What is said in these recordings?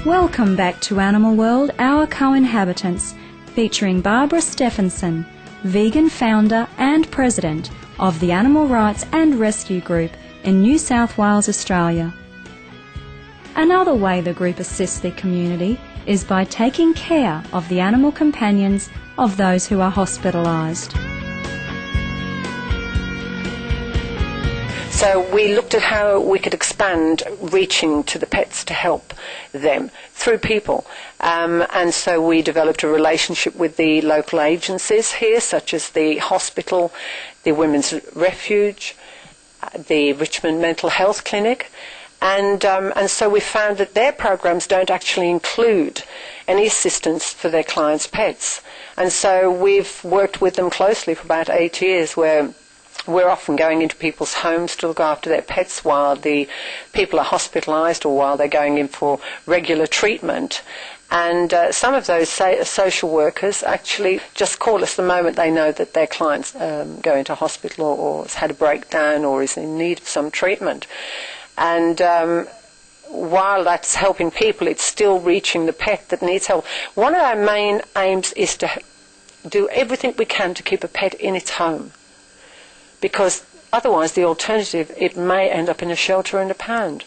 Welcome back to Animal World, Our Co-Inhabitants, featuring Barbara Stephenson, vegan founder and president of the Animal Rights and Rescue Group in New South Wales, Australia. Another way the group assists their community is by taking care of the animal companions of those who are hospitalised. So we looked at how we could expand reaching to the pets to help them through people. And so we developed a relationship with the local agencies here, such as the hospital, the Women's Refuge, the Richmond Mental Health Clinic. And so we found that their programs don't actually include any assistance for their clients' pets. And so we've worked with them closely for about 8 years, where we're often going into people's homes to look after their pets while the people are hospitalised or while they're going in for regular treatment. And some of those social workers actually just call us the moment they know that their client's going to hospital or has had a breakdown or is in need of some treatment. And while that's helping people, it's still reaching the pet that needs help. One of our main aims is to do everything we can to keep a pet in its home, because otherwise the alternative, it may end up in a shelter in a pound.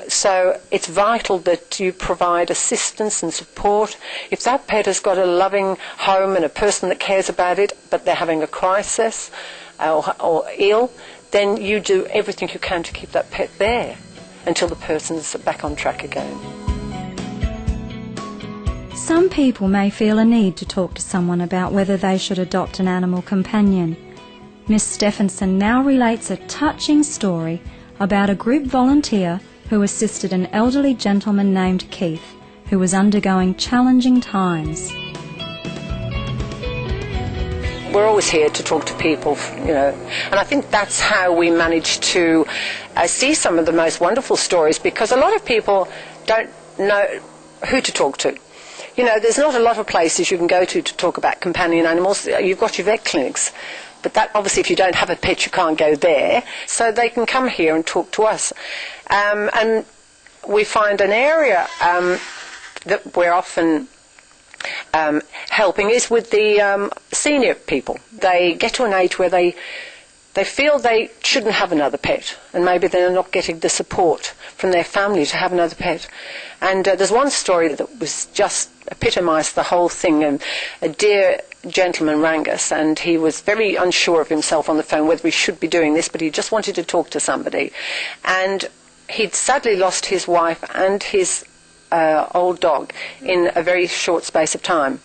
So it's vital that you provide assistance and support. If that pet has got a loving home and a person that cares about it, but they're having a crisis or ill, then you do everything you can to keep that pet there until the person's back on track again. Some people may feel a need to talk to someone about whether they should adopt an animal companion. Miss Stephenson now relates a touching story about a group volunteer who assisted an elderly gentleman named Keith, who was undergoing challenging times. We're always here to talk to people, and I think that's how we manage to see some of the most wonderful stories, because a lot of people don't know who to talk to. There's not a lot of places you can go to talk about companion animals. You've got your vet clinics, but that obviously if you don't have a pet you can't go there, so they can come here and talk to us. And we find an area that we're often helping is with the senior people. They get to an age where they feel they shouldn't have another pet, and maybe they're not getting the support from their family to have another pet. And there's one story that was just epitomised the whole thing. And a dear gentleman rang us, and he was very unsure of himself on the phone whether he should be doing this, but he just wanted to talk to somebody. And he'd sadly lost his wife and his old dog in a very short space of time,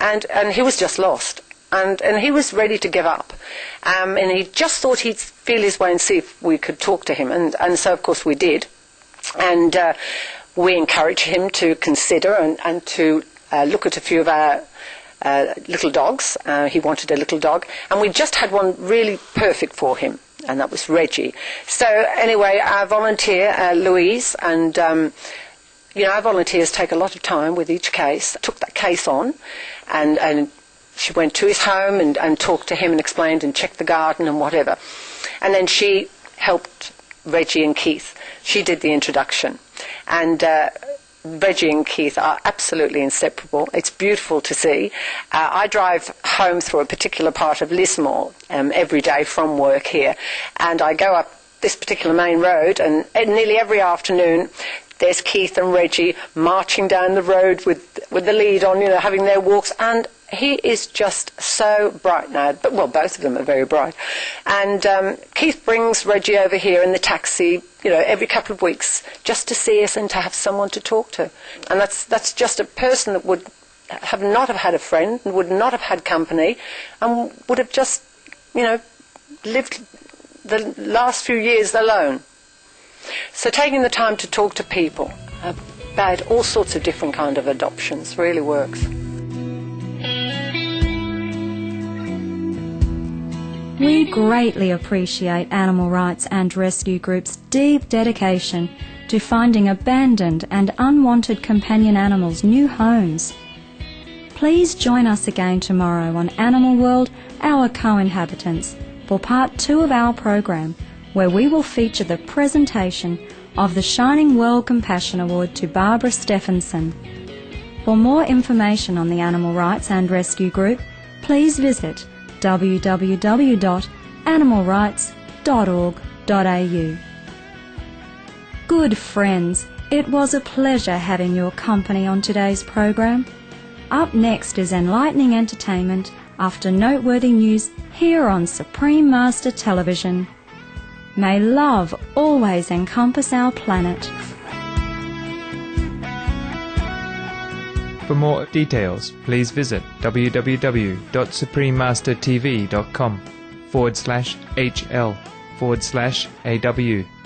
and he was just lost, and he was ready to give up, and he just thought he'd feel his way and see if we could talk to him, and so of course we did, and we encouraged him to consider and to look at a few of our little dogs. He wanted a little dog, and we just had one really perfect for him, and that was Reggie. So anyway, our volunteer Louise, and our volunteers take a lot of time with each case, took that case on, and she went to his home and talked to him and explained and checked the garden and whatever. And then she helped Reggie and Keith. She did the introduction. And Reggie and Keith are absolutely inseparable. It's beautiful to see. I drive home through a particular part of Lismore every day from work here, and I go up this particular main road, and nearly every afternoon there's Keith and Reggie marching down the road with the lead on, having their walks, and he is just so bright now. But, well, both of them are very bright. And Keith brings Reggie over here in the taxi, every couple of weeks, just to see us and to have someone to talk to. And that's just a person that would not have had a friend, and would not have had company, and would have just, lived the last few years alone. So taking the time to talk to people about all sorts of different kind of adoptions really works. We greatly appreciate Animal Rights and Rescue Group's deep dedication to finding abandoned and unwanted companion animals new homes. Please join us again tomorrow on Animal World, Our Co-Inhabitants, for part 2 of our program, where we will feature the presentation of the Shining World Compassion Award to Barbara Stephenson. For more information on the Animal Rights and Rescue Group, please visit www.animalrights.org.au. Good friends, it was a pleasure having your company on today's program. Up next is enlightening entertainment after noteworthy news here on Supreme Master Television. May love always encompass our planet. For more details, please visit www.suprememastertv.com/HL/AW